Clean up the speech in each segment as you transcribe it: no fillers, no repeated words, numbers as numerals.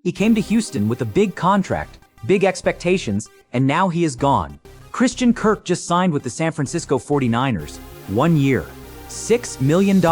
He came to Houston with a big contract, big expectations, and now he is gone. Christian Kirk just signed with the San Francisco 49ers. 1 year, $6 million.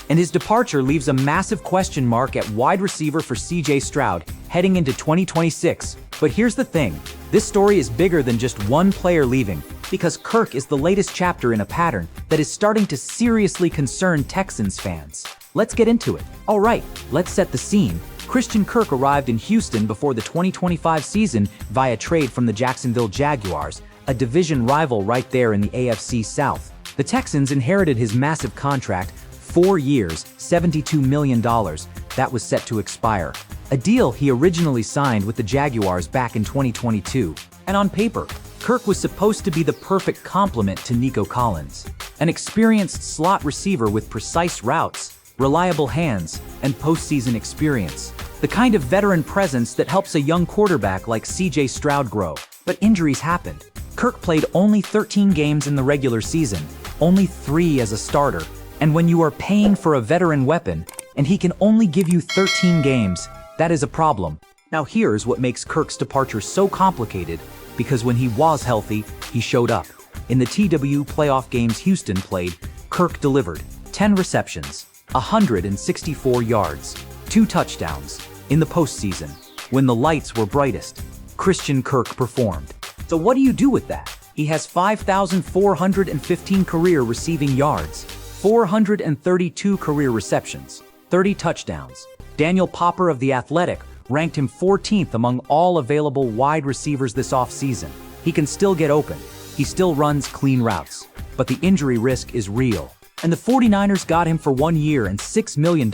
And his departure leaves a massive question mark at wide receiver for CJ Stroud heading into 2026. But here's the thing, this story is bigger than just one player leaving, because Kirk is the latest chapter in a pattern that is starting to seriously concern Texans fans. Let's get into it. All right, let's set the scene. Christian Kirk arrived in Houston before the 2025 season via trade from the Jacksonville Jaguars, a division rival right there in the AFC South. The Texans inherited his massive contract, 4 years, $72 million, that was set to expire. A deal he originally signed with the Jaguars back in 2022. And on paper, Kirk was supposed to be the perfect complement to Nico Collins, an experienced slot receiver with precise routes, reliable hands, and postseason experience. The kind of veteran presence that helps a young quarterback like CJ Stroud grow. But injuries happened. Kirk played only 13 games in the regular season, only 3 as a starter. And when you are paying for a veteran weapon, and he can only give you 13 games, that is a problem. Now here's what makes Kirk's departure so complicated, because when he was healthy, he showed up. In the TW playoff games Houston played, Kirk delivered 10 receptions, 164 yards, 2 touchdowns. In the postseason, when the lights were brightest, Christian Kirk performed. So what do you do with that? He has 5,415 career receiving yards, 432 career receptions, 30 touchdowns. Daniel Popper of The Athletic ranked him 14th among all available wide receivers this offseason. He can still get open. He still runs clean routes. But the injury risk is real. And the 49ers got him for 1 year and $6 million,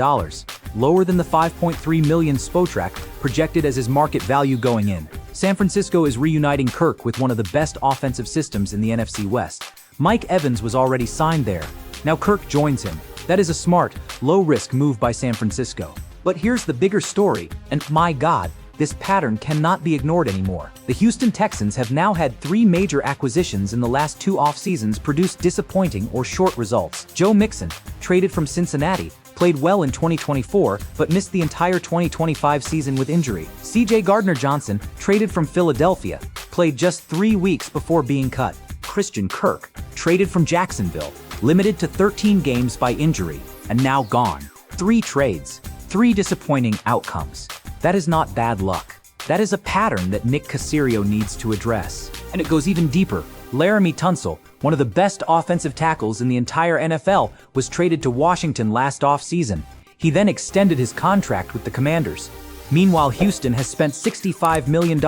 lower than the $5.3 million Spotrac projected as his market value going in. San Francisco is reuniting Kirk with one of the best offensive systems in the NFC West. Mike Evans was already signed there. Now Kirk joins him. That is a smart, low-risk move by San Francisco. But here's the bigger story, and my God, this pattern cannot be ignored anymore. The Houston Texans have now had 3 major acquisitions in the last 2 off-seasons produce disappointing or short results. Joe Mixon, traded from Cincinnati, played well in 2024 but missed the entire 2025 season with injury. C.J. Gardner-Johnson, traded from Philadelphia, played just 3 weeks before being cut. Christian Kirk, traded from Jacksonville, limited to 13 games by injury, and now gone. 3 trades, 3 disappointing outcomes. That is not bad luck. That is a pattern that Nick Caserio needs to address. And it goes even deeper. Laramie Tunsil, one of the best offensive tackles in the entire NFL, was traded to Washington last offseason. He then extended his contract with the Commanders. Meanwhile, Houston has spent $65 million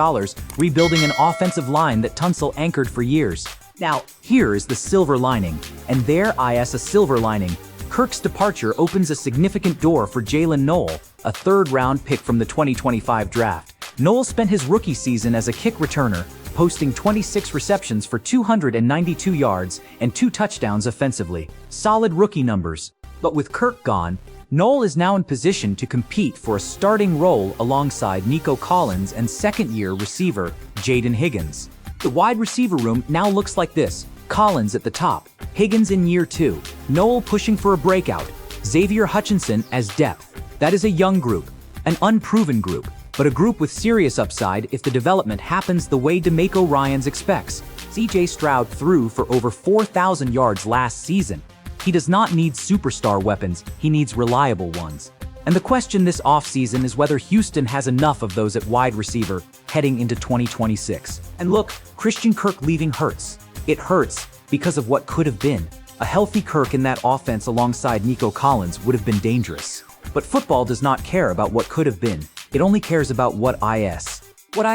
rebuilding an offensive line that Tunsil anchored for years. Now, here is the silver lining, and there is a silver lining. Kirk's departure opens a significant door for Jalen Noel, a 3rd-round pick from the 2025 draft. Noel spent his rookie season as a kick returner, posting 26 receptions for 292 yards and 2 touchdowns offensively. Solid rookie numbers. But with Kirk gone, Noel is now in position to compete for a starting role alongside Nico Collins and second-year receiver Jaden Higgins. The wide receiver room now looks like this. Collins at the top, Higgins in year 2, Noel pushing for a breakout, Xavier Hutchinson as depth. That is a young group, an unproven group, but a group with serious upside if the development happens the way DeMeco Ryans expects. CJ Stroud threw for over 4,000 yards last season. He does not need superstar weapons, he needs reliable ones. And the question this offseason is whether Houston has enough of those at wide receiver heading into 2026. And look, Christian Kirk leaving hurts. It hurts because of what could have been. A healthy Kirk in that offense alongside Nico Collins would have been dangerous. But football does not care about what could have been. It only cares about what is. What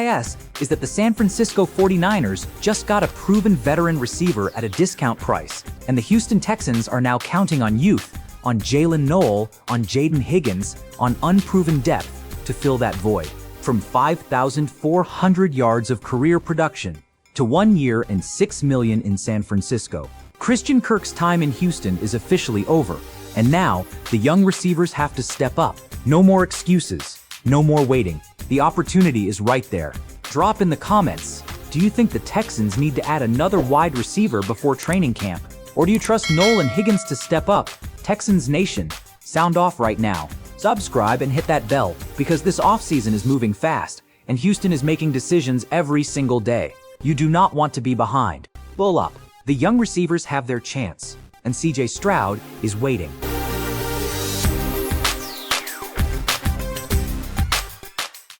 is that the San Francisco 49ers just got a proven veteran receiver at a discount price, and the Houston Texans are now counting on youth, on Jalen Noel, on Jaden Higgins, on unproven depth to fill that void. From 5,400 yards of career production to 1 year and $6 million in San Francisco, Christian Kirk's time in Houston is officially over, and now the young receivers have to step up. No more excuses, no more waiting. The opportunity is right there. Drop in the comments, do you think the Texans need to add another wide receiver before training camp? Or do you trust Noel and Higgins to step up? Texans Nation, sound off right now. Subscribe and hit that bell because this offseason is moving fast and Houston is making decisions every single day. You do not want to be behind. Bull up. The young receivers have their chance, and CJ Stroud is waiting.